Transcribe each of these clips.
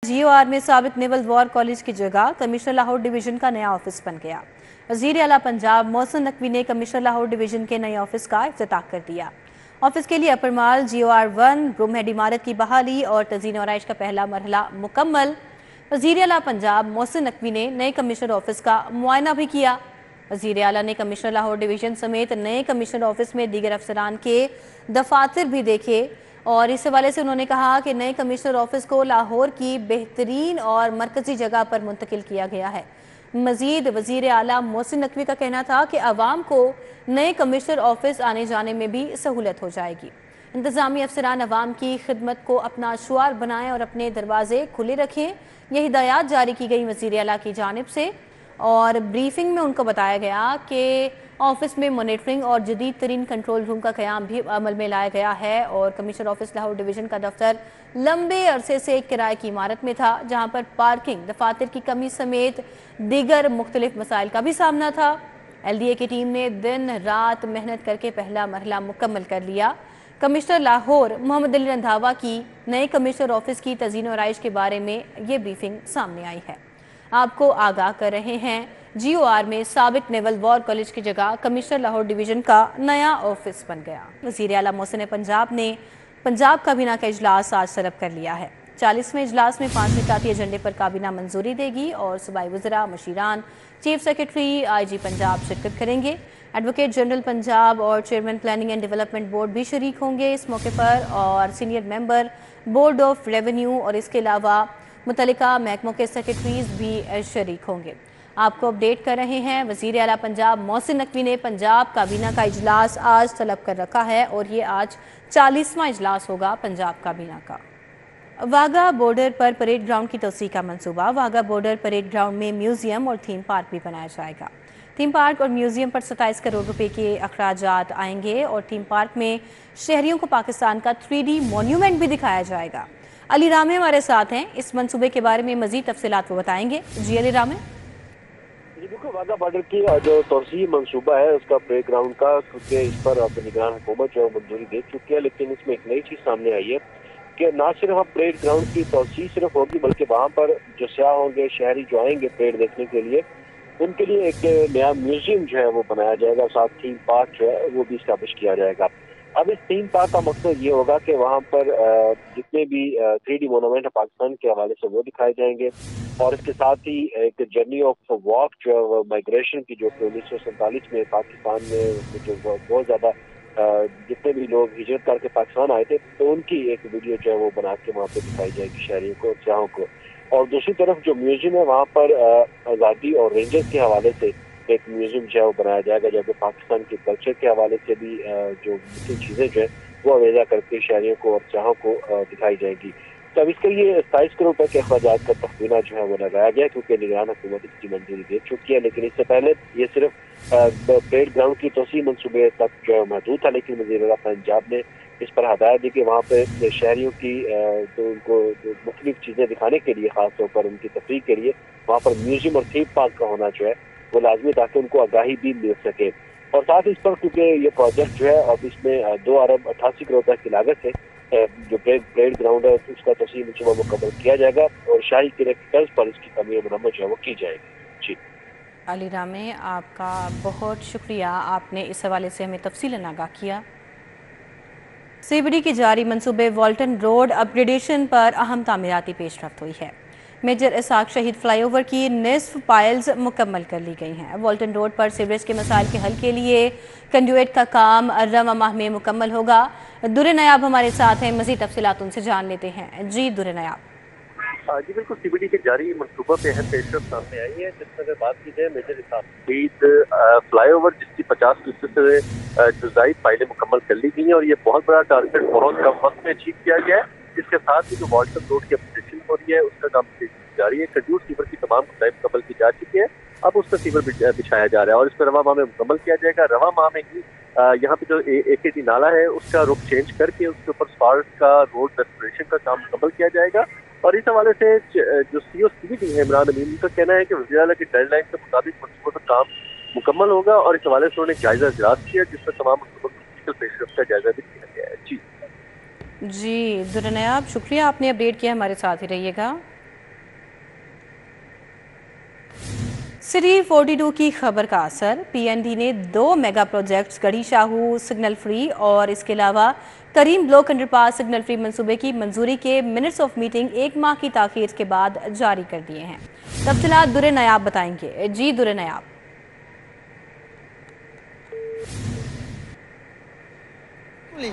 GOR में साबिक naval war college की जगह कमिश्नर लाहौर डिवीजन का नया ऑफिस बन गया। वज़ीर आला पंजाब मोहसिन नकवी ने कमिश्नर लाहौर डिवीजन के नए ऑफिस का इफ्तिताह कर दिया। ऑफिस के लिए अपर माल GOR 1 रूम हेड इमारत की बहाली और तज़ीन और आइश का पहला मरहला मुकम्मल। वज़ीर आला पंजाब मोहसिन नकवी ने नए कमिश्नर ऑफिस का मुआयना भी किया। वज़ीर आला ने कमिश्नर लाहौर डिवीजन समेत नए कमिश्नर ऑफिस में दीगर अफसरान के दफातर भी देखे और इस हवाले से उन्होंने कहा कि नए कमिश्नर ऑफिस को लाहौर की बेहतरीन और मरकजी जगह पर मुंतकिल किया गया है। मजीद वज़ीर आला मोहसिन नकवी का कहना था कि अवाम को नए कमिश्नर ऑफिस आने जाने में भी सहूलत हो जाएगी। इंतजामी अफसरान अवाम की खिदमत को अपना शुआर बनाएं और अपने दरवाजे खुले रखें, ये हिदायत जारी की गई वज़ीर आला की जानिब से। और ब्रीफिंग में उनको बताया गया कि ऑफिस में मॉनिटरिंग और जदीद तरीन कंट्रोल रूम का क़याम भी अमल में लाया गया है और कमिश्नर ऑफिस लाहौर डिवीजन का दफ्तर लंबे अरसे से एक किराए की इमारत में था, जहां पर पार्किंग, दफातर की कमी समेत दीगर मुख्तलिफ मसाइल का भी सामना था। LDA की टीम ने दिन रात मेहनत करके पहला मरहला मुकम्मल कर लिया। कमिश्नर लाहौर मोहम्मद अली रंधावा की नए कमिश्नर ऑफिस की तज़ीन और आइश के बारे में ये ब्रीफिंग सामने आई है। आपको आगाह कर रहे हैं, GOR में साबिक नेवल वॉर कॉलेज की जगह कमिश्नर लाहौर डिवीजन का नया ऑफिस बन गया। वज़ीर आला मोहसिन पंजाब ने पंजाब काबीना का इजलास आज तलब कर लिया है। 40वें इजलास में 5 निकाती एजेंडे पर काबीना मंजूरी देगी और सूबाई वज़रा, मशीरान, चीफ सेक्रेटरी, IG पंजाब शिरकत करेंगे। एडवोकेट जनरल पंजाब और chairman planning and development board भी शरीक होंगे इस मौके पर और senior member board of revenue और इसके अलावा मुतल्लिका महकमों के सेक्रेटरीज भी शरीक होंगे। आपको अपडेट कर रहे हैं, वज़ीर आला पंजाब मोहसिन नकवी ने पंजाब काबीना का इजलास आज तलब कर रखा है और ये आज 40वां इजलास होगा पंजाब काबीना का। वाघा बॉर्डर पर परेड ग्राउंड की तोसी का मंसूबा। वाघा बॉर्डर परेड ग्राउंड में म्यूजियम और थीम पार्क भी बनाया जाएगा। थीम पार्क और म्यूजियम पर 27 करोड़ रुपए के अखराजात आएंगे और थीम पार्क में शहरियों को पाकिस्तान का 3D मॉन्यूमेंट भी दिखाया जाएगा। अली रामे हमारे साथ हैं, इस मंसूबे के बारे में मजीद तफसीलात वो बताएंगे। जी अली रामे। जी बिल्कुल, वाघा बॉर्डर की जो तोसी मंसूबा है उसका परेड ग्राउंड का, क्योंकि इस पर अब निगरान हुकूमत जो है मंजूरी दे चुकी है, लेकिन इसमें एक नई चीज सामने आई है कि ना सिर्फ अब परेड ग्राउंड की तोसी सिर्फ होगी, बल्कि वहाँ पर जो सयाह होंगे, शहरी जो आएंगे परेड देखने के लिए, उनके लिए एक नया म्यूजियम जो है वो बनाया जाएगा, साथ थीम पार्क जो है वो भी इस्टेब्लिश किया जाएगा। अब इस थीम पार्क का मकसद ये होगा कि वहाँ पर जितने भी 3D मोनूमेंट है पाकिस्तान के हवाले से वो दिखाए जाएंगे और इसके साथ ही एक जर्नी ऑफ वॉक जो है वो माइग्रेशन की, जो कि 1947 में पाकिस्तान में जो बहुत ज़्यादा जितने भी लोग हिजरत करके पाकिस्तान आए थे, तो उनकी एक वीडियो जो है वो बना के वहाँ पर दिखाई जाएगी शहरियों को, सयाहों को। और दूसरी तरफ जो म्यूजियम है वहाँ पर आज़ादी और रेंजर्स के हवाले से एक म्यूजियम जो है वो बनाया जाएगा, जबकि पाकिस्तान के कल्चर के हवाले से भी जो मुख्य चीज़ें जो है वो अवेजा करके शहरियों को और सयाहों को दिखाई जाएगी। तो अब इसके लिए 27 करोड़ रुपए के अखराजात का तखमीना जो है वो लगाया गया, क्योंकि निगरान हुकूमत इसकी मंजूरी दे चुकी है। लेकिन इससे पहले ये सिर्फ परेड ग्राउंड की तोसी मंसूबे तक जो है महदूद था, लेकिन वज़ीर आला पंजाब ने इस पर हदायत दी कि वहाँ पे शहरियों की तो उनको मुख्तलिफ चीज़ें दिखाने के लिए, खासतौर पर उनकी तफरीह के लिए वहाँ पर म्यूजियम और थीम पार्क का होना जो है वो लाजमी, ताकि उनको आगाही भी मिल सके। और साथ ही इस पर, क्योंकि ये प्रोजेक्ट जो है अब इसमें 2 अरब 88 करोड़ रुपए की लागत से जो परेड ग्राउंड है उसका तफसील मंसूबा मुकम्मल किया जाएगा और शाही किले की तर्ज पर इसकी तमीर मरम्मत जो है वो की जाएगी। जी अली रामे, आपका बहुत शुक्रिया, आपने इस हवाले से हमें तफसीलन आगाह किया। CBD की जारी मंसूबे वॉल्टन रोड अपग्रेडेशन पर अहम तामीराती पेशरफ्त हुई है। मेजर इसाक शहीद फ्लाईओवर की निसफ पाइल्स मुकम्मल कर ली गई हैं। वॉल्टन रोड पर सीवरेज के मसाइल के हल के लिए कंडुएट का काम रवा माह में मुकम्मल होगा। दुरे नयाब हमारे साथ हैं, मजीद तफसीलात उनसे जान लेते हैं। जी दुरे नयाब। जी बिल्कुल, CBD के जारी मनसूबा पे अहम पेशरफ्त सामने आई है, जिसमें अगर बात की जाए मेजर इसाक शहीद फ्लाईओवर जिसकी 50% से जुज़ाई फाइलें मुकम्मल कर ली गई हैं और ये बहुत बड़ा टारगेट बहुत कम वक्त में अचीव किया गया है। इसके साथ ही जो वॉल्टन रोड की अपग्रेडेशन हो रही है उसका काम जारी है। खजूर सीवर की तमाम खुदाई मुकम्मल की जा चुकी है, अब उस पर सीवर बिछाया जा रहा है और इस पर रवा माह में मुकम्मल किया जाएगा। रवा माह में ही यहाँ पे जो AKT नाला है उसका रुख चेंज करके उसके ऊपर स्पार्ट का रोड रेस्टोरेशन का काम मुकम्मल किया जाएगा। और इस हवाले से जो CO CBD है इमरान अमीन, उनका कहना है कि वज़ीर आला की डेडलाइन के मुताबिक मंसूबों का काम मुकम्मल होगा और इस हवाले से उन्होंने जायजा इजलास किया, जिसमें तमाम मंसूबों की पेशरफ्त का जायजा भी लिया गया है। जी दुरे नयाब, शुक्रिया, आपने अपडेट किया, हमारे साथ ही रहिएगा। सिटी 42 की खबर का असर। पीएनडी ने 2 मेगा प्रोजेक्ट्स गढ़ी शाहू सिग्नल फ्री और इसके अलावा करीम ब्लॉक अंडरपास सिग्नल फ्री मंसूबे की मंजूरी के मिनट्स ऑफ मीटिंग 1 माह की ताखीर के बाद जारी कर दिए हैं। तफसीलात दुरे नयाब बताएंगे। जी दुरे नयाब।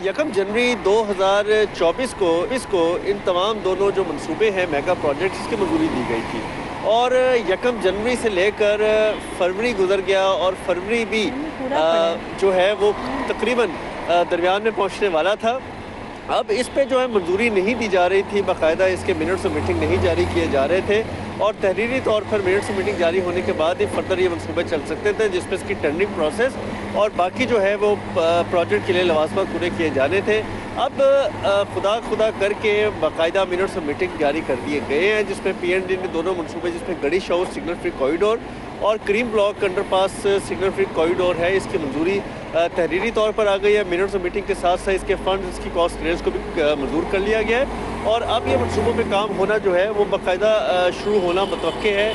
यकम जनवरी 2024 को इन तमाम दोनों जो मंसूबे हैं मेगा प्रोजेक्ट्स की मंजूरी दी गई थी और यकम जनवरी से लेकर फरवरी गुजर गया और फरवरी भी जो है वो तकरीबन दरमियान में पहुंचने वाला था। अब इस पे जो है मंजूरी नहीं दी जा रही थी, बाकायदा इसके मिनट्स ऑफ मीटिंग नहीं जारी किए जा रहे थे और तहरीरी तौर पर मिनट्स ऑफ मीटिंग जारी होने के बाद ही फर्दर ये मंसूबे चल सकते थे, जिसमें इसकी टेंडरिंग प्रोसेस और बाकी जो है वो प्रोजेक्ट के लिए लवाजमात पूरे किए जाने थे। अब खुदा करके बाकायदा मिनट्स ऑफ मीटिंग जारी कर दिए गए हैं, जिसमें पीएनडी ने दोनों मंसूबे, जिसमें Garhi Shahu signal free corridor और Karim block underpass signal free corridor है, इसकी मंजूरी तहरीरी तौर पर आ गई है। मिनट्स ऑफ मीटिंग के साथ साथ इसके फंड, इसकी कॉस्ट क्लियरेंस को भी मंजूर कर लिया गया है और अब ये मंसूबों पे काम होना जो है वो बाकायदा शुरू होना मुतवक्के है।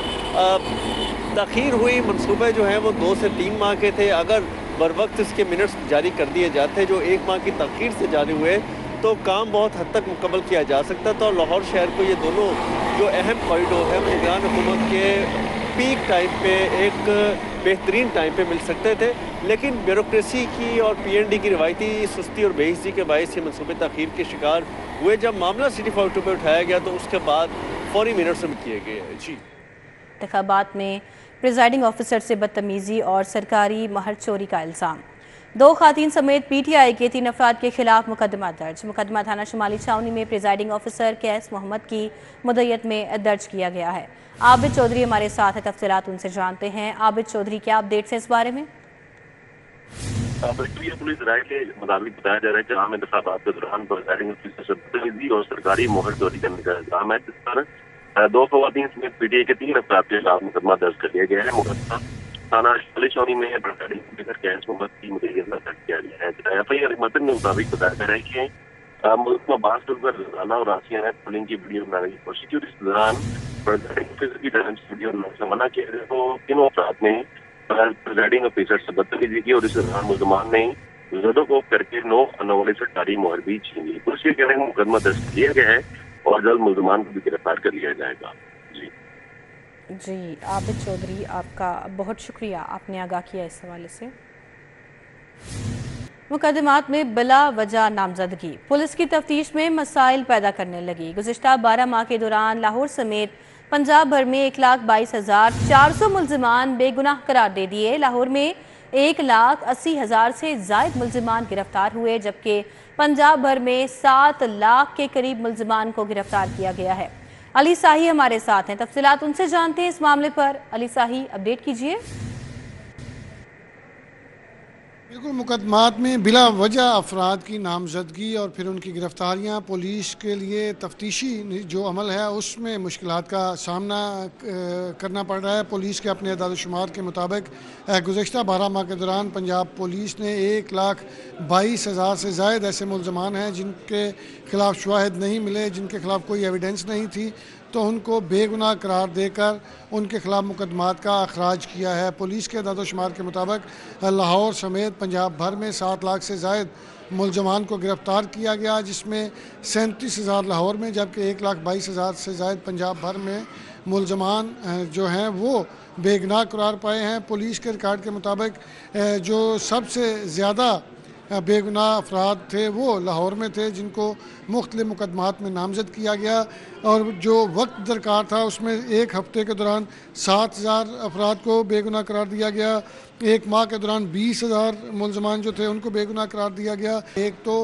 ताख़ीर हुई मंसूबे जो हैं वो 2 से 3 माह के थे। अगर बर वक्त इसके मिनट्स जारी कर दिए जाते, जो 1 माह की ताख़ीर से जारी हुए, तो काम बहुत हद तक मुकम्मल किया जा सकता था और लाहौर शहर को ये दोनों जो अहम कॉरिडोर है निगरान हुकूमत के पीक टाइम पे एक बेहतरीन टाइम पे मिल सकते थे, लेकिन ब्यूरोक्रेसी की और पीएनडी की रिवायती सुस्ती और बेइज्जती के बायस ये मंसूबे ताख़ीर के शिकार हुए। जब मामला सिटी 42 पे उठाया गया तो उसके बाद फौरी मिनट्स में किए गए। जी, इंतखाबात में प्रिजाइडिंग ऑफिसर से बदतमीजी और सरकारी महर चोरी का इल्ज़ाम। 2 खातीन समेत पीटीआई के 3 अफराद के खिलाफ मुकदमा दर्ज। मुकदमा थाना शुमाली छावनी में प्रिजाइडिंग ऑफिसर कैस मोहम्मद की मुद्दत में दर्ज किया गया है। आबिद चौधरी हमारे साथ है, तफसीलात उनसे जानते हैं। आबिद चौधरी, क्या अपडेट्स हैं इस बारे में? पुलिस राय के मुताबिक बताया जा रहा है कि आम इंतखाबात के दौरान प्रिजाइडिंग ऑफिसर से बदतमीजी और सरकारी मोहर चोरी करने का इल्जाम है, जिस पर 2 खवातीन समेत पीटीआई के 3 अफराद के खिलाफ मुकदमा दर्ज कर लिया गया है। मुकदमा थाना शुमाली छावनी में प्रिजाइडिंग ऑफिसर कैस मोहम्मद की मुद्दत में दर्ज किया गया है। एफआईआर मतन के मुताबिक बताया जा रहा है कि मुल्क में बास पर रजाना और आसिया ने पुलिंग की वीडियो बनाने की कोशिश की और इस दौरान प्रिजाइडिंग ऑफिसर की तरफ से वीडियो बनाने से मना किया गया, तो तीनों अफराद ने प्रिजाइडिंग ऑफिसर से बदतमीजी की और इस दौरान मुलजमान ने ज़दोकोब करके 9 अनवाले सरकारी मोहर भी छीन ली। पुलिस के कहने में मुकदमा दर्ज किया गया है और जल्द मुलजमान को भी गिरफ्तार कर लिया जाएगा। जी आबिद चौधरी, आपका बहुत शुक्रिया, आपने आगाह किया इस हवाले से। मुकदमात में बिला वजह नामजदगी, पुलिस की तफ्तीश में मसाइल पैदा करने लगी। गुज़िश्ता 12 माह के दौरान लाहौर समेत पंजाब भर में 1,22,400 मुल्जिमान बेगुनाह करार दे दिए। लाहौर में 1,80,000 से ज़ायद मुल्जिमान गिरफ्तार हुए, जबकि पंजाब भर में 7 लाख के करीब मुल्जिमान को गिरफ्तार किया गया है। अली साही हमारे साथ हैं, तफसीलात उनसे जानते हैं इस मामले पर। अली साही, अपडेट कीजिए। बिल्कुल, मुकदमात में बिला वजह अफराद की नामजदगी और फिर उनकी गिरफ्तारियां पुलिस के लिए तफ्तीशी जो अमल है उसमें मुश्किलात का सामना करना पड़ रहा है। पुलिस के अपने अदाद-ओ-शुमार के मुताबिक गुज़िश्ता 12 माह के दौरान पंजाब पुलिस ने 1,22,000 से ज़ायद ऐसे मुल्ज़मान हैं जिनके खिलाफ शवाहिद नहीं मिले, जिनके खिलाफ कोई एविडेंस नहीं थी, तो उनको बेगुनाह करार देकर उनके खिलाफ मुकदमात का अखराज किया है। पुलिस के अदाद-ओ-शुमार के मुताबिक लाहौर समेत पंजाब भर में 7 लाख से ज़ायद मुल्ज़मान को गिरफ़्तार किया गया, जिसमें 37,000 लाहौर में, जबकि 1,22,000 से ज़ायद पंजाब भर में मुल्ज़मान जो हैं वो बेगुनाह करार पाए हैं। पुलिस के रिकॉर्ड के मुताबिक जो सबसे ज़्यादा बेगुनाह अफराद थे वो लाहौर में थे, जिनको मुख्तलिफ मुकदमात में नामज़द किया गया और जो वक्त दरकार था उसमें 1 हफ़्ते के दौरान 7,000 अफराद को बेगुनाह करार दिया गया। 1 माह के दौरान 20,000 मुल्ज़मान जो थे उनको बेगुनाह करार दिया गया। एक तो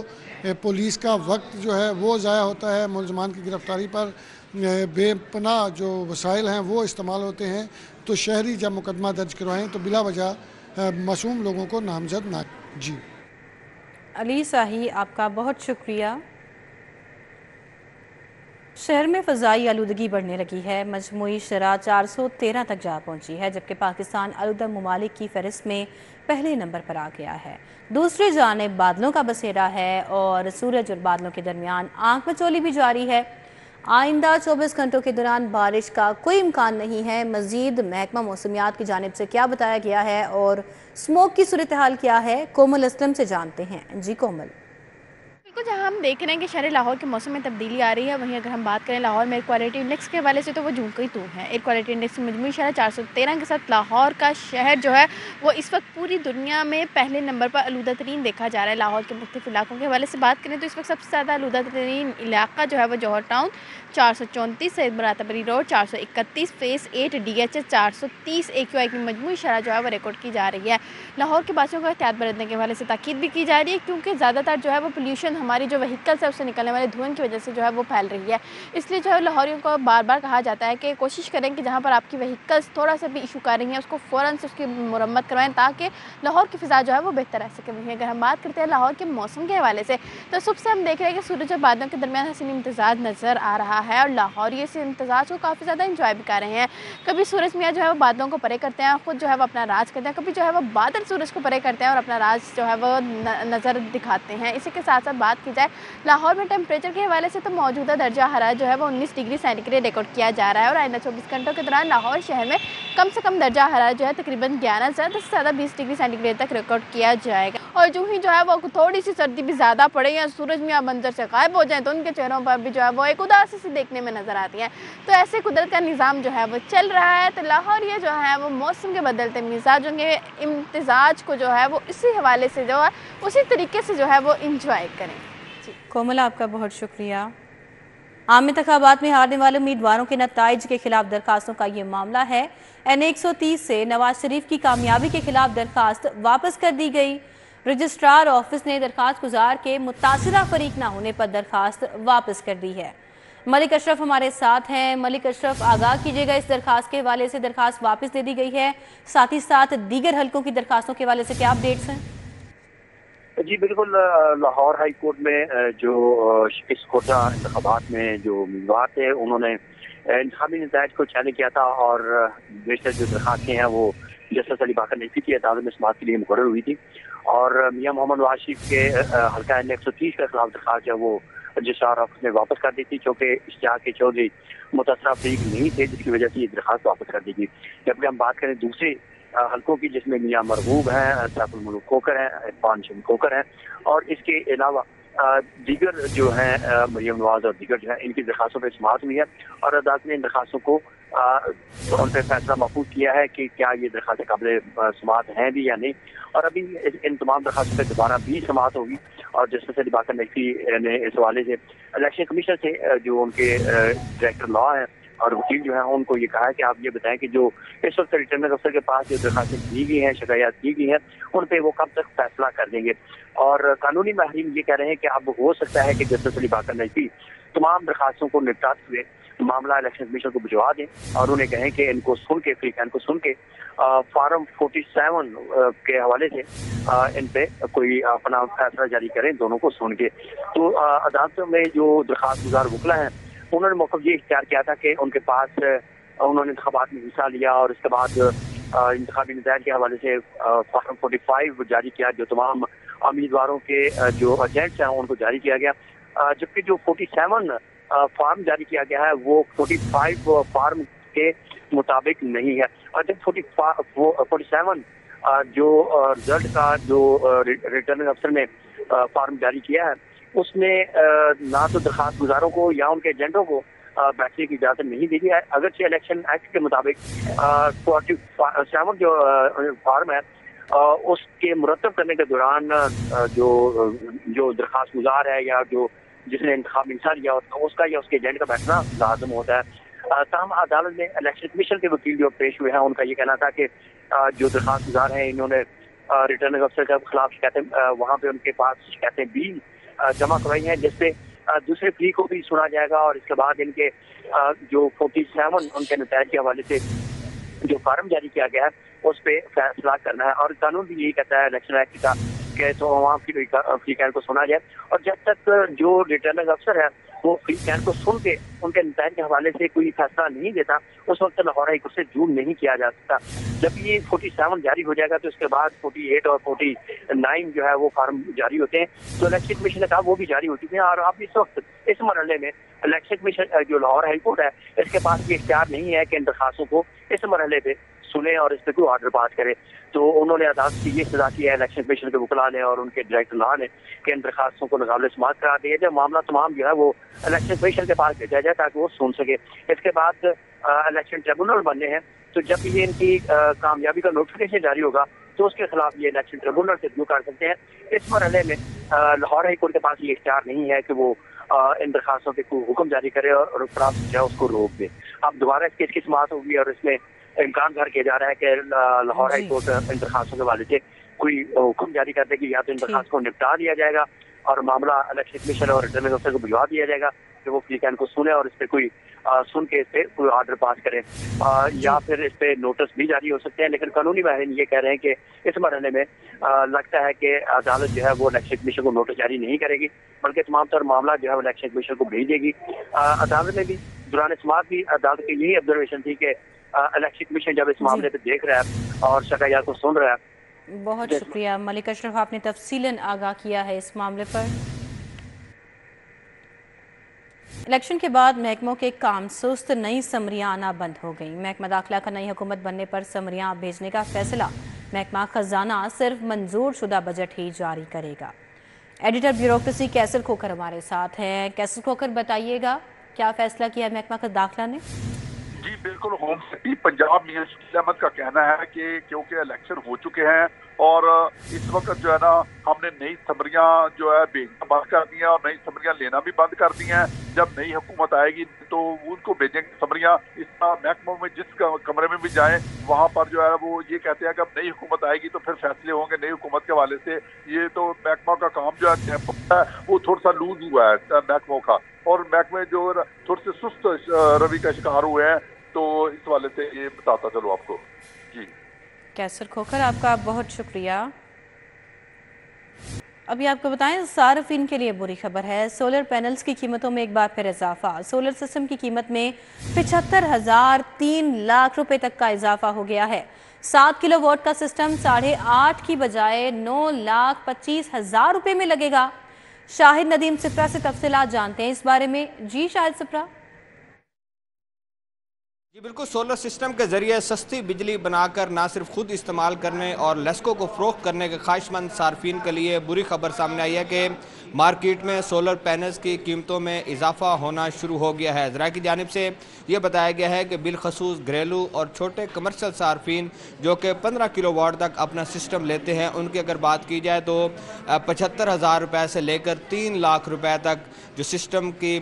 पुलिस का वक्त जो है वो ज़ाया होता है, मुल्ज़मान की गिरफ़्तारी पर बेपनाह जो वसाइल हैं वो इस्तेमाल होते हैं, तो शहरी जब मुकदमा दर्ज करवाएँ तो बिला वजह मासूम लोगों को नामज़द ना। जी अली साही, आपका बहुत शुक्रिया। शहर में फ़ज़ाई आलूदगी बढ़ने लगी है। मजमूई शरह 413 तक जा पहुंची है, जबकि पाकिस्तान आलूदा ममालिक की फ़हरिस्त में पहले नंबर पर आ गया है। दूसरी जानिब बादलों का बसेरा है और सूरज और बादलों के दरमियान आंख मचोली भी जारी है। آئندہ 24 گھنٹوں کے دوران بارش کا کوئی امکان نہیں ہے، مزید محکمہ موسمیات کی جانب سے کیا بتایا گیا ہے اور سموک کی صورتحال کیا ہے، کومل اسلم سے جانتے ہیں۔ جی کومل۔ بالکل، جہاں ہم دیکھ رہے ہیں کہ شہر لاہور کے موسم میں تبدیلی آ رہی ہے، وہیں اگر ہم بات کریں لاہور میں ایئر کوالٹی انڈیکس کے حوالے سے تو وہ جون کا ہی تو ہے۔ ایئر کوالٹی انڈیکس میں مجموعی شرح 413 کے ساتھ لاہور کا شہر جو ہے وہ اس وقت پوری دنیا میں پہلے نمبر پر آلودہ ترین دیکھا جا رہا ہے۔ لاہور کے مختلف علاقوں کے حوالے سے بات کریں تو اس وقت سب سے زیادہ آلودہ ترین علاقہ جو ہے وہ جوہر ٹاؤن 434، سید مراتب علی روڈ 431، فیس 8 DHS 430 AQI کی مجموعی شرح جو ہے وہ ریکارڈ کی جا رہی ہے۔ لاہور کے باشندوں کو احتیاط برتنے کے حوالے سے تاکید بھی کی جا رہی ہے، کیونکہ زیادہ تر جو ہے وہ پولیوشن ہماری جو وہیکلس ہے اس سے نکلنے والے دھوئیں کی وجہ سے جو ہے وہ پھیل رہی ہے۔ اس لیے جو ہے لاہوریوں کو بار بار کہا جاتا ہے کہ کوشش کریں کہ جہاں پر آپ کی وہیکلس تھوڑا سا بھی ایشو کر رہی ہیں اس کو فوراً سے اس کی مرمت کروائیں تاکہ لاہور کی فضا جو ہے وہ بہتر رہ سکے۔ وہیں اگر ہم بات کرتے ہیں لاہور کے موسم کے حوالے سے تو صبح سے ہم دیکھ رہے ہیں کہ سورج اور بادلوں کے درمیان حسین امتزاج نظر آ رہا ہے اور لاہوری اس امتزاج کو کافی زیادہ انجوائے بھی کر رہے ہیں۔ کبھی سورج میاں جو ہے وہ بادلوں کو پرے کرتے ہیں، خود جو ہے وہ اپنا راج کرتے ہیں، کبھی جو ہے وہ بادل سورج کو پرے کرتے ہیں اور اپنا راج جو ہے وہ نظر دکھاتے ہیں۔ اسی کے ساتھ ساتھ بات کی جائے لاہور میں ٹیمپریچر کے حوالے سے تو موجودہ درجہ حرارت جو ہے وہ 19 ڈگری سینٹی گریڈ ریکارڈ کیا جا رہا ہے اور آئندہ 24 گھنٹوں کے دوران لاہور شہر میں کم سے کم درجہ حرارت جو ہے تقریباً 11 سے زیادہ 20 ڈگری سینٹی گریڈ تک ریکارڈ کیا جائے گا۔ اور جو ہی جو ہے وہ تھوڑی سی سردی بھی زیادہ پڑے یا سورج میاں منظر سے غائب ہو جائیں تو ان کے چہروں پر بھی جو ہے وہ ایک اداسی سی دیکھنے میں نظر آتی ہے۔ تو ایسے قدرت کا نظام جو ہے وہ چل رہا ہے، تو لاہور یہ جو ہے وہ موسم کے بدلتے مزاجوں کے امتزاج کو جو ہے وہ اسی حوالے سے جو ہے اسی طریقے سے جو ہے وہ انجوائے کریں۔ کومل آپ کا بہت شکریہ۔ عام انتخابات میں ہارنے والے امیدواروں کے نتائج کے خلاف درخواستوں کا یہ معاملہ ہے۔ N130 سے نواز شریف کی کامیابی کے خلاف درخواست واپس کر دی گئی۔ رجسٹرار آفس نے درخواست گزار کے متاثرہ فریق نہ ہونے پر درخواست واپس کر دی ہے۔ ملک اشرف ہمارے ساتھ ہیں۔ ملک اشرف، آگاہ کیجیے گا اس درخواست کے حوالے سے، درخواست واپس دے دی گئی ہے، ساتھ ہی ساتھ دیگر حلقوں کی درخواستوں کے حوالے سے کیا اپڈیٹس ہیں؟ جی بالکل، لاہور ہائی کورٹ میں جو اس کوٹہ انتخابات میں جو امیدوار تھے انہوں نے انتخابی نتائج کو چیلنج کیا تھا اور بیشتر جو درخواستیں ہیں وہ جسٹس علی باقر نقوی کی عدالت میں سماعت کے لیے مقرر ہوئی تھی اور میاں محمد نواز شریف کے حلقہ N130 کے خلاف درخواست ہے وہ رجسٹرار آفس نے واپس کر دی تھی، چونکہ اشتیاق کے چودھری متاثرہ فریق نہیں تھے جس کی وجہ سے یہ درخواست واپس کر دی گئی۔ جبکہ ہم بات کریں دوسرے حلقوں کی جس میں میاں مرغوب ہیں، سیف الملوک کھوکھر ہیں، عرفان شمس کھوکھر ہیں اور اس کے علاوہ دیگر جو ہیں مریم نواز اور دیگر جو ہیں ان کی درخواستوں پہ سماعت ہوئی ہے اور عدالت نے ان درخواستوں کو ان پہ فیصلہ محفوظ کیا ہے کہ کیا یہ درخواستیں قابل سماعت ہیں بھی یا نہیں، اور ابھی ان تمام درخواستوں پہ دوبارہ بھی سماعت ہوگی اور جسٹس علی باقر نقوی نے اس حوالے سے الیکشن کمیشن سے جو ان کے ڈائریکٹر لا ہیں اور وکیل جو ہیں ان کو یہ کہا ہے کہ آپ یہ بتائیں کہ جو اس وقت ریٹرننگ افسر کے پاس جو درخواستیں دی گئی ہیں، شکایات کی گئی ہیں، ان پہ وہ کب تک فیصلہ کر دیں گے۔ اور قانونی ماہرین یہ کہہ رہے ہیں کہ اب ہو سکتا ہے کہ جسٹس علی باقر نقوی تمام درخواستوں کو نپٹاتے ہوئے معاملہ الیکشن کمیشن کو بھجوا دیں اور انہیں کہیں کہ ان کو سن کے فریقین کو سن کے فارم 47 کے حوالے سے ان پہ کوئی اپنا فیصلہ جاری کریں دونوں کو سن کے۔ تو عدالتوں میں جو درخواست گزار وکلا ہیں انہوں نے موقف یہ اختیار کیا تھا کہ ان کے پاس انہوں نے انتخابات میں حصہ لیا اور اس کے بعد انتخابی نتائج کے حوالے سے فارم 45 جاری کیا جو تمام امیدواروں کے جو ایجنٹس ہیں ان کو جاری کیا گیا، جبکہ جو 47 فارم جاری کیا گیا ہے وہ 45 فارم کے مطابق نہیں ہے اور جب 47 جو رزلٹ کا جو ریٹرننگ افسر نے فارم جاری کیا ہے اس میں نہ تو درخواست گزاروں کو یا ان کے ایجنٹوں کو بیٹھنے کی اجازت نہیں دی گئی ہے، اگرچہ الیکشن ایکٹ کے مطابق 47 جو فارم ہے اس کے مرتب کرنے کے دوران جو درخواست گزار ہے یا جو جس نے انتخاب حصہ لیا اس کا یا اس کے ایجنٹ کا بیٹھنا لازم ہوتا ہے۔ تاہم عدالت میں الیکشن کمیشن کے وکیل جو پیش ہوئے ہیں ان کا یہ کہنا تھا کہ جو درخواست گزار ہیں انہوں نے ریٹرننگ افسر کے خلاف شکایتیں وہاں پہ ان کے پاس شکایتیں بھی جمع کروائی ہیں جس سے دوسرے فریق کو بھی سنا جائے گا اور اس کے بعد ان کے جو 47 ان کے نتائج کے حوالے سے جو فارم جاری کیا گیا ہے اس پہ فیصلہ کرنا ہے اور قانون بھی یہی کہتا ہے الیکشن ایکٹ کا کہ تو وہاں فریقین کو سنا جائے اور جب تک جو ریٹرننگ افسر ہے वो फ्रीकैन को सुन के उनके नतज के हवाले से कोई फैसला नहीं देता, उस वक्त लाहौर हाई कोर्ट से जूम नहीं किया जा सकता। जब ये 47 जारी हो जाएगा तो इसके बाद 48 और 49 जो है वो फार्म जारी होते हैं। तो इलेक्शन कमीशन ने कहा वो भी जारी हो चुके हैं, और अब इस वक्त इस मरहले में इलेक्शन कमीशन जो लाहौर हाई कोर्ट है, इसके पास ये इख्तियार नहीं है कि इन दरखास्तों को इस मरहले पे सुने और इस पर कोई आर्डर पास करे। तो उन्होंने अदालत की ये सजा की है इलेक्शन कमीशन के वकला ने और उनके डायरेक्टर ने कि इन दरखास्तों को नाकाबिल समाअत करार दिया जाए, मामला तमाम जो है वो इलेक्शन कमीशन के पास भेजा जाए ताकि वो सुन सके। इसके बाद इलेक्शन ट्रिब्यूनल बनने हैं, तो जब ये इनकी कामयाबी का नोटिफिकेशन जारी होगा तो उसके खिलाफ ये इलेक्शन ट्रिब्यूनल से रिव्यू कर सकते हैं। इस मरहले में लाहौर हाई कोर्ट के पास ये इख्तियार नहीं है कि वो इन दरखास्तों पे कोई हुक्म जारी करे और अफराद जो है उसको रोक दे। अब दोबारा इस केस की समाअत होगी और इसमें इम्कान ज़ाहिर किया जा रहा है कि लाहौर हाई कोर्ट इन दरखास्तों के हवाले से कोई हुक्म जारी कर देगी, या तो इन दरखास्त को निपटा दिया जाएगा और मामला इलेक्शन कमीशन और रिटर्निंग अफसर को भिजवा दिया जाएगा कि वो फ्रीकैन को सुने और इस पर कोई सुन के इस पे कोई आर्डर पास करें, या फिर इस पे नोटिस भी जारी हो सकते हैं। लेकिन कानूनी माहिरीन ये कह रहे हैं कि इस मरहले में लगता है कि अदालत जो है वो इलेक्शन कमीशन को नोटिस जारी नहीं करेगी, बल्कि तमाम तर मामला जो है वो इलेक्शन कमीशन को भेज देगी। अदालत में भी दौरान समाअत भी अदालत की यही ऑब्जर्वेशन थी कि इलेक्शन कमीशन जब इस मामले पे देख रहा है और शकायत को सुन रहा है। बहुत शुक्रिया मलिक अशरफ, आपने तफसीलन आगाह किया है इस मामले पर। इलेक्शन के बाद महकमों के काम सुस्त, नई समरियां आना बंद हो गई। महकमा दाखिला का नई हुकूमत बनने पर समरियां भेजने का फैसला महकमा खजाना सिर्फ मंजूर शुदा बजट ही जारी करेगा। एडिटर ब्यूरोक्रेसी कैसर खोकर हमारे साथ हैं। कैसर खोकर, बताइएगा क्या फैसला किया महकमा का दाखिला ने? जी बिल्कुल, होम सेक्रेटरी पंजाब मियां शकील अहमद का कहना है कि क्योंकि इलेक्शन हो चुके हैं और इस वक्त जो है ना हमने नई समरियां जो है भेजना बंद कर दी हैं और नई समरियां लेना भी बंद कर दी हैं। जब नई हुकूमत आएगी तो उनको भेजेंगे समरियां। इस तरह महकमों में जिस कमरे में भी जाएं वहाँ पर जो है वो ये कहते हैं कि अब नई हुकूमत आएगी तो फिर फैसले होंगे नई हुकूमत के हवाले से। ये तो महकमा का काम जो है वो थोड़ा सा लूज हुआ है महकमों का, और महकमे जो थोड़े से सुस्त रवि का शिकार हुए हैं, तो इस वाले से ये बताता चलो आपको। जी कैसर खोकर, आपका बहुत शुक्रिया। अभी आपको बताएं, सार्फिन के लिए बुरी खबर है। सोलर पैनल्स की कीमतों में एक बार फिर इजाफा। सोलर सिस्टम की कीमत में 75,003 लाख रुपए तक का इजाफा हो गया है। 7 किलोवाट का सिस्टम 8.5 की बजाय 9,25,000 रुपए में लगेगा। शाहिद नदीम सिप्रा से तफसीलात जानते हैं इस बारे में। जी शाहिद सिप्रा। जी बिल्कुल, सोलर सिस्टम के ज़रिए सस्ती बिजली बनाकर ना सिर्फ खुद इस्तेमाल करने और लेस्को को फ़रोख्त करने के ख्वाहिशमंद सार्फिन के लिए बुरी खबर सामने आई है कि मार्केट में सोलर पैनल्स की कीमतों में इजाफा होना शुरू हो गया है। ज़रा की जानिब से ये बताया गया है कि बिलखसूस घरेलू और छोटे कमर्शल सार्फिन जो कि 15 किलोवाट तक अपना सिस्टम लेते हैं, उनकी अगर बात की जाए तो 75,000 रुपये से लेकर 3 लाख रुपए तक जो सिस्टम की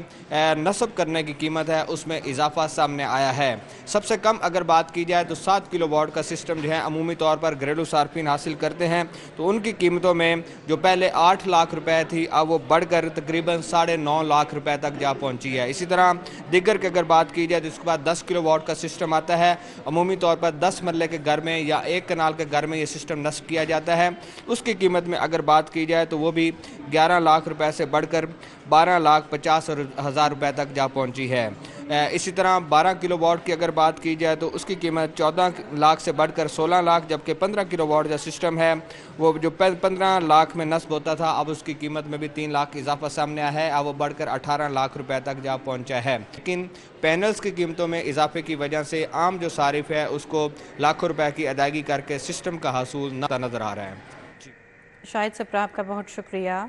नस्ब करने की कीमत है उसमें इजाफा सामने आया है। सबसे कम अगर बात की जाए तो 7 किलोवाट का सिस्टम जो है अमूमी तौर पर घरेलू सार्फिन हासिल करते हैं, तो उनकी कीमतों में जो पहले 8 लाख रुपए थी अब वो बढ़कर तकरीबन 9.5 लाख रुपए तक जा पहुंची है। इसी तरह दिगर की अगर बात की जाए तो इसके बाद 10 किलोवाट का सिस्टम आता है। अमूमी तौर पर 10 मरले के घर में या 1 कनाल के घर में ये सिस्टम नस्ब किया जाता है। उसकी कीमत में अगर बात की जाए तो वो भी 11 लाख रुपए से बढ़कर 12,50,000 रुपए तक जा पहुंची है। इसी तरह 12 किलोवाट की अगर बात की जाए तो उसकी कीमत 14 लाख से बढ़कर 16 लाख, जबकि 15 किलोवाट का सिस्टम है वो जो 15 लाख में नस्ब होता था अब उसकी कीमत में भी 3 लाख का इजाफा सामने आया है, अब वो बढ़कर 18 लाख रुपए तक जा पहुंचा है। लेकिन पैनल्स की कीमतों में इजाफे की वजह से आम जो सारिफ है उसको लाखों रुपए की अदायगी करके सिस्टम का हासूल नज़र आ रहा है। शाहिद सिप्रा, आपका बहुत शुक्रिया।